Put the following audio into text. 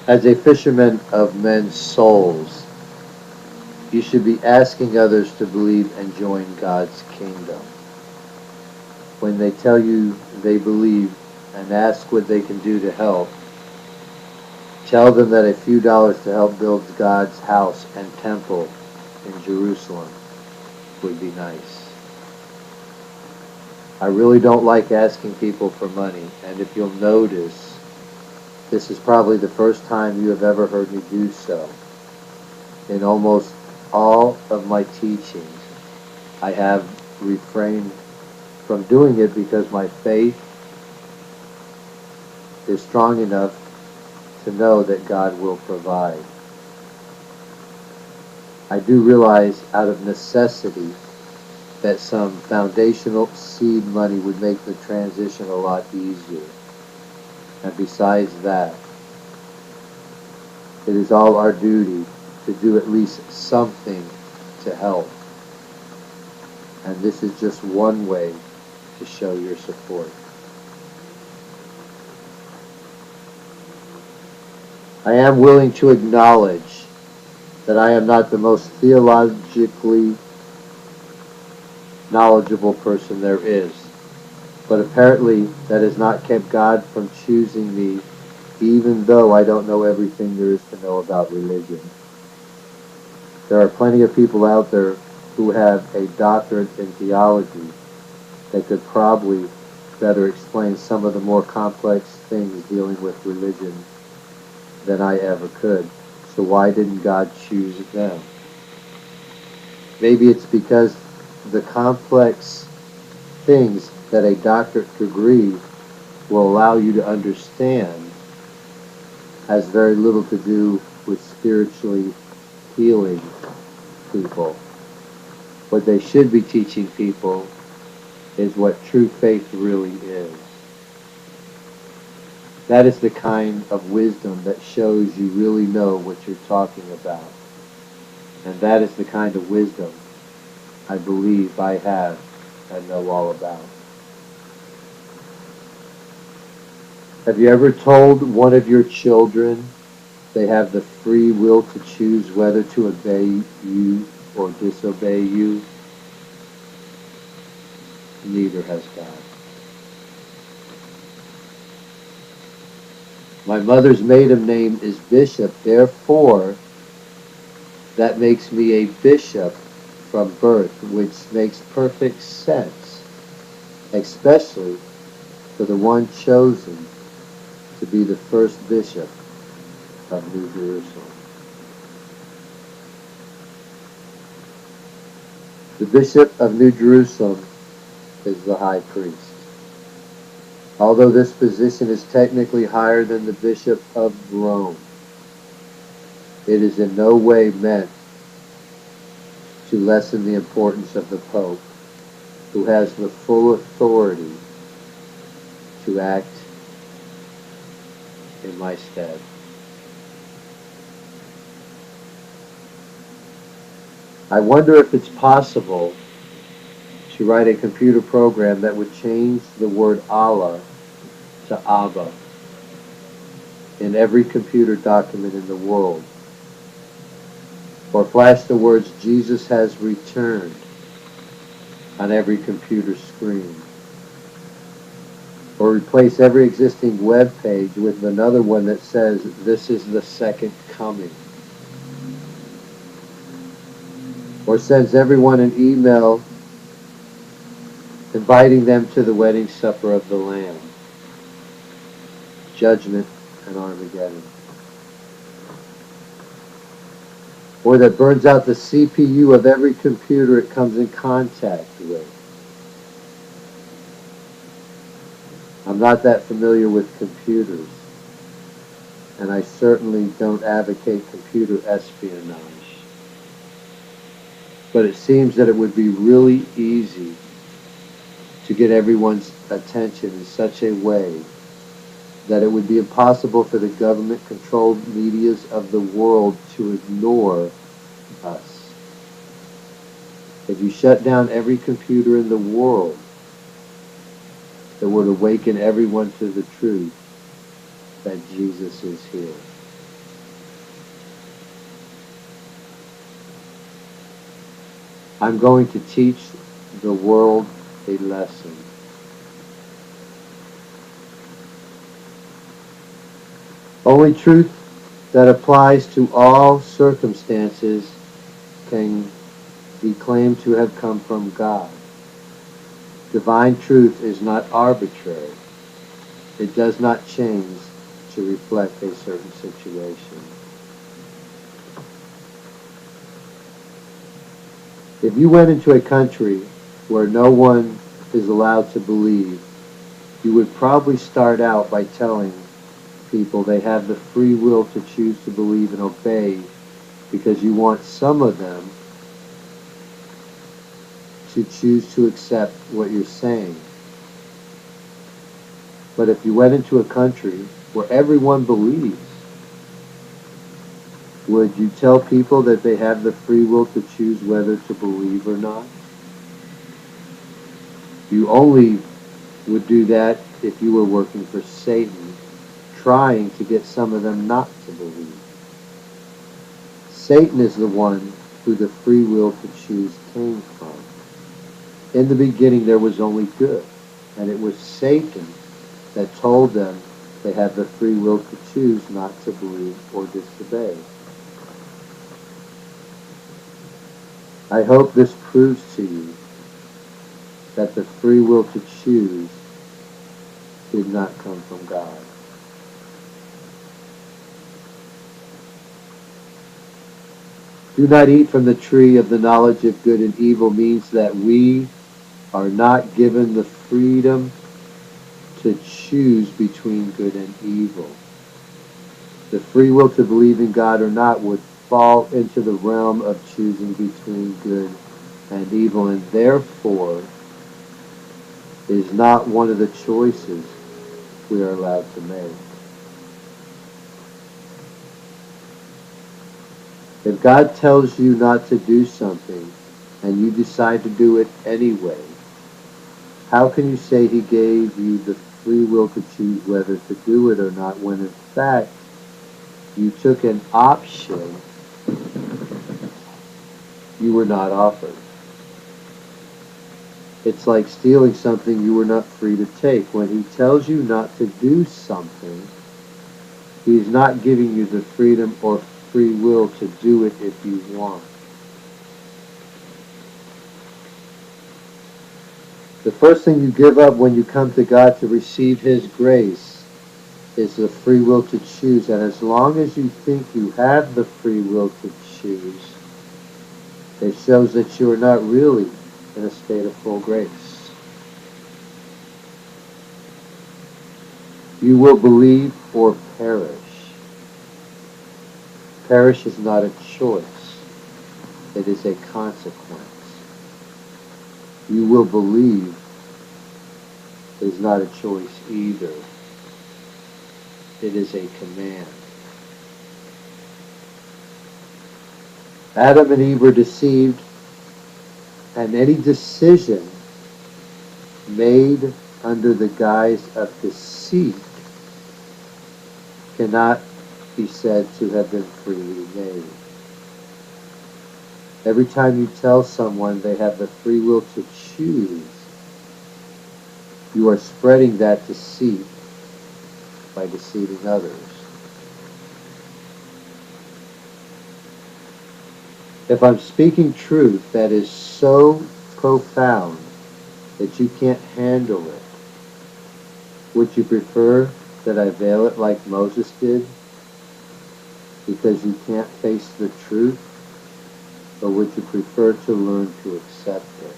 As a fisherman of men's souls, you should be asking others to believe and join God's kingdom. When they tell you they believe and ask what they can do to help, tell them that a few dollars to help build God's house and temple in Jerusalem would be nice. I really don't like asking people for money, and if you'll notice, this is probably the first time you have ever heard me do so. In almost all of my teachings, I have refrained from doing it because my faith is strong enough to know that God will provide. I do realize out of necessity that some foundational seed money would make the transition a lot easier. And besides that, it is all our duty to do at least something to help. And this is just one way to show your support. I am willing to acknowledge that I am not the most theologically knowledgeable person there is, but apparently that has not kept God from choosing me, even though I don't know everything there is to know about religion. There are plenty of people out there who have a doctorate in theology that could probably better explain some of the more complex things dealing with religion than I ever could. So why didn't God choose them? Maybe it's because the complex things that a doctorate degree will allow you to understand has very little to do with spiritually healing people. What they should be teaching people is what true faith really is. That is the kind of wisdom that shows you really know what you're talking about. And that is the kind of wisdom I believe I have and know all about. Have you ever told one of your children they have the free will to choose whether to obey you or disobey you? Neither has God. My mother's maiden name is Bishop, therefore that makes me a bishop from birth, which makes perfect sense, especially for the one chosen to be the first bishop of New Jerusalem. The Bishop of New Jerusalem is the high priest. Although this position is technically higher than the Bishop of Rome, it is in no way meant to lessen the importance of the Pope, who has the full authority to act in my stead. I wonder if it's possible to write a computer program that would change the word Allah to Abba in every computer document in the world, or flash the words Jesus has returned on every computer screen, or replace every existing web page with another one that says this is the second coming, or sends everyone an email inviting them to the wedding supper of the Lamb, judgment and Armageddon. Or that burns out the CPU of every computer it comes in contact with. I'm not that familiar with computers, and I certainly don't advocate computer espionage. But it seems that it would be really easy to get everyone's attention in such a way that it would be impossible for the government-controlled medias of the world to ignore us. If you shut down every computer in the world, it would awaken everyone to the truth that Jesus is here. I'm going to teach the world a lesson. Only truth that applies to all circumstances can be claimed to have come from God. Divine truth is not arbitrary. It does not change to reflect a certain situation. If you went into a country where no one is allowed to believe, you would probably start out by telling people they have the free will to choose to believe and obey because you want some of them to choose to accept what you're saying. But if you went into a country where everyone believes, would you tell people that they have the free will to choose whether to believe or not? You only would do that if you were working for Satan, trying to get some of them not to believe. Satan is the one who the free will to choose came from. In the beginning there was only good, and it was Satan that told them they have the free will to choose not to believe or disobey. I hope this proves to you that the free will to choose did not come from God. Do not eat from the tree of the knowledge of good and evil means that we are not given the freedom to choose between good and evil. The free will to believe in God or not would fall into the realm of choosing between good and evil, and therefore is not one of the choices we are allowed to make. If God tells you not to do something and you decide to do it anyway, how can you say he gave you the free will to choose whether to do it or not when in fact you took an option you were not offered? It's like stealing something you were not free to take. When he tells you not to do something, he's not giving you the freedom or free will to do it if you want. The first thing you give up when you come to God to receive his grace is the free will to choose. And as long as you think you have the free will to choose, it shows that you are not really in a state of full grace. You will believe or perish. Perish is not a choice. It is a consequence. You will believe is not a choice either. It is a command. Adam and Eve were deceived, and any decision made under the guise of deceit cannot be said to have been freely made. Every time you tell someone they have the free will to choose, you are spreading that deceit by deceiving others. If I'm speaking truth that is so profound that you can't handle it, would you prefer that I veil it like Moses did because you can't face the truth? Or would you prefer to learn to accept it?